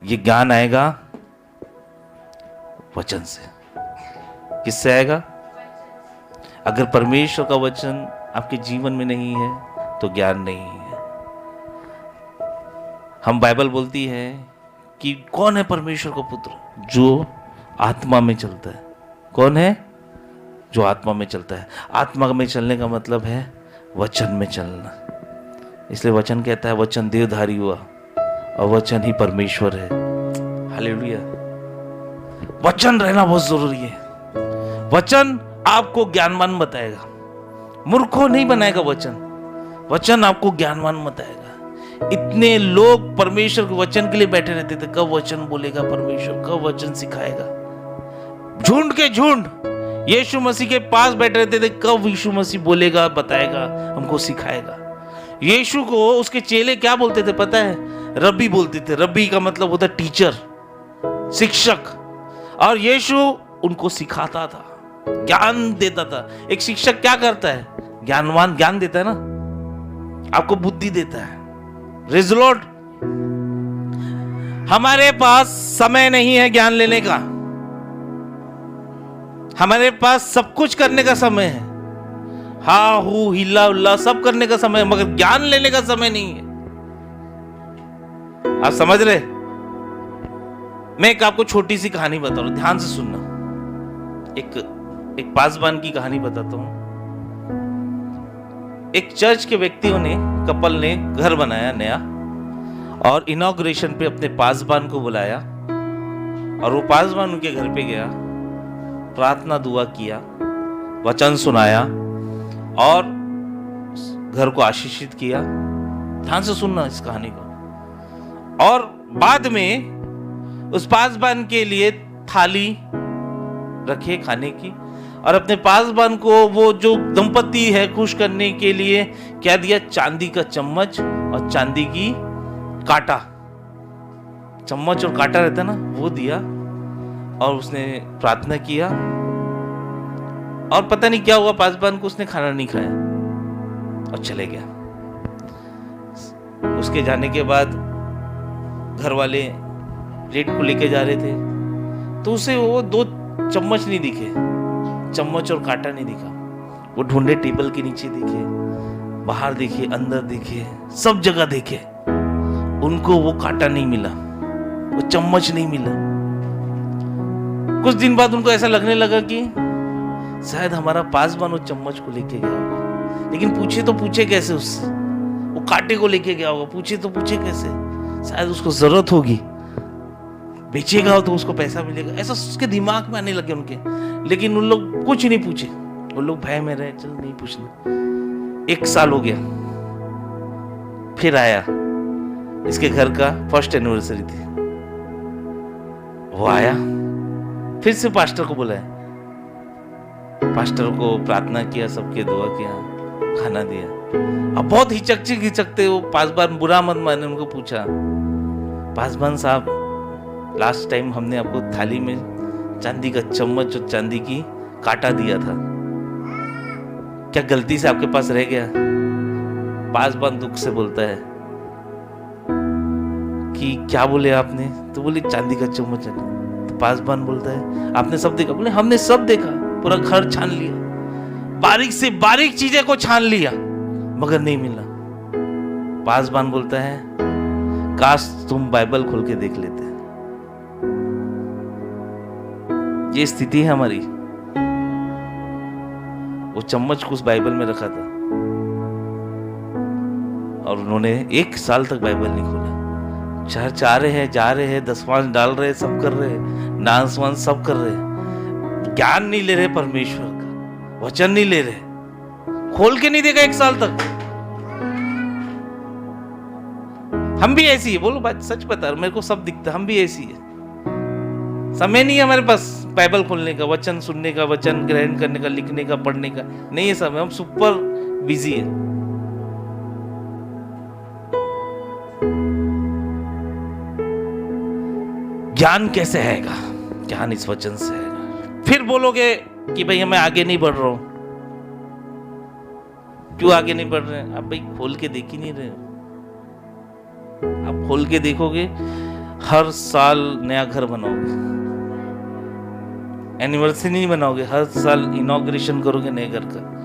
ये ज्ञान आएगा वचन से। किससे आएगा? अगर परमेश्वर का वचन आपके जीवन में नहीं है तो ज्ञान नहीं है। हम बाइबल बोलती है कि कौन है परमेश्वर का पुत्र? जो आत्मा में चलता है। कौन है? जो आत्मा में चलता है। आत्मा में चलने का मतलब है वचन में चलना। इसलिए वचन कहता है वचन देहधारी हुआ और वचन ही परमेश्वर है। हालेलुया। वचन रहना बहुत जरूरी है। वचन आपको ज्ञानवान बताएगा, मूर्ख को नहीं बनाएगा। वचन आपको ज्ञानवान बताएगा। इतने लोग परमेश्वर के वचन के लिए बैठे रहते थे, कब वचन बोलेगा परमेश्वर, कब वचन सिखाएगा। झुंड के झुंड यीशु मसीह के पास बैठे रहते थे, कब यीशु मसीह बोलेगा, बताएगा, हमको सिखाएगा। यीशु को उसके चेले क्या बोलते थे पता है? रब्बी बोलते थे। रब्बी का मतलब होता है टीचर, शिक्षक। और यीशु उनको सिखाता था, ज्ञान देता था। एक शिक्षक क्या करता है? ज्ञानवान ज्ञान देता है ना, आपको बुद्धि देता है। Praise the Lord. हमारे पास समय नहीं है ज्ञान लेने का। हमारे पास सब कुछ करने का समय है, हा हू हिला उल्ला सब करने का समय है, मगर ज्ञान लेने का समय नहीं है। आप समझ रहे? मैं एक आपको छोटी सी कहानी बता रहा हूं, ध्यान से सुनना। एक पासबान की कहानी बताता हूं। एक चर्च के व्यक्तियों ने, कपल ने घर बनाया नया, और इनॉग्रेशन पे अपने पासबान को बुलाया, और वो पासबान उनके घर पे गया, प्रार्थना दुआ किया, वचन सुनाया और घर को आशीषित किया। ध्यान से सुनना इस कहानी को। और बाद में उस पासबान के लिए थाली रखे खाने की, और अपने पासबान को वो जो दंपति है खुश करने के लिए क्या दिया? चांदी का चम्मच और चांदी की कांटा। चम्मच और कांटा रहता है ना, वो दिया, और उसने प्रार्थना किया। और पता नहीं क्या हुआ, पासबान को उसने खाना नहीं खाया और चले गया। उसके जाने के बाद घर वाले प्लेट को लेके जा रहे थे, तो उसे वो 2 चम्मच नहीं दिखे, चम्मच और कांटा नहीं दिखा। वो ढूंढे, टेबल के नीचे दिखे, बाहर दिखे, अंदर दिखे, सब जगह देखे, उनको वो कांटा नहीं मिला, वो चम्मच नहीं मिला। कुछ दिन बाद उनको ऐसा लगने लगा कि शायद हमारा पासबान वो चम्मच को लेके गया होगा, लेकिन पूछे कैसे उससे? वो कांटे को लेके गया होगा, पूछे कैसे? शायद उसको जरूरत होगी, बेचेगा तो उसको पैसा मिलेगा, ऐसा उसके दिमाग में आने लगे उनके। लेकिन उन लोग कुछ नहीं पूछे, वो लोग भय में रहे, चल नहीं पूछना। 1 साल हो गया, फिर आया, इसके घर का फर्स्ट एनिवर्सरी थी, वो आया, फिर से पास्टर को बुलाया, पास्टर को प्रार्थना किया, सबके दुआ किया, खाना दिया। अब बहुत हिचकते वो पासबान, बुरा मत माने, उनको पूछा, पासबान साहब लास्ट टाइम हमने आपको थाली में चांदी का चम्मच और चांदी की कांटा दिया था, क्या गलती से आपके पास रह गया? पासबान दुख से बोलता है कि क्या बोले आपने? तो बोले चांदी का चम्मच है। तो पासबान बोलता है आपने सब देखा? बोले हमने सब देखा, पूरा घर छान लिया, बारीक से बारीक चीजें को छान लिया, मगर नहीं मिला। पासबान बोलता है काश तुम बाइबल खोल के देख लेते। ये स्थिति है हमारी। वो चम्मच को उस बाइबल में रखा था और उन्होंने 1 साल तक बाइबल नहीं खोला। चर्च आ रहे हैं, जा रहे हैं, दसवांश डाल रहे हैं, सब कर रहे हैं, डांस वांस सब कर रहे हैं, ज्ञान नहीं ले रहे, परमेश्वर का वचन नहीं ले रहे, खोल के नहीं देखा 1 साल तक। हम भी ऐसी है, बोलो बात सच बता, मेरे को सब दिखता, हम भी ऐसी है। समय नहीं है हमारे पास बाइबल खोलने का, वचन सुनने का, वचन ग्रहण करने का, लिखने का, पढ़ने का, नहीं है समय, हम सुपर बिजी है। ज्ञान कैसे आएगा? ज्ञान इस वचन से आएगा। फिर बोलोगे कि भाई मैं आगे नहीं बढ़ रहा हूं। क्यों आगे नहीं बढ़ रहे हैं? आप भाई खोल के देख ही नहीं रहे हो। आप खोल के देखोगे, हर साल नया घर बनाओगे, एनिवर्सरी नहीं बनाओगे, हर साल इनॉग्रेशन करोगे नए घर का।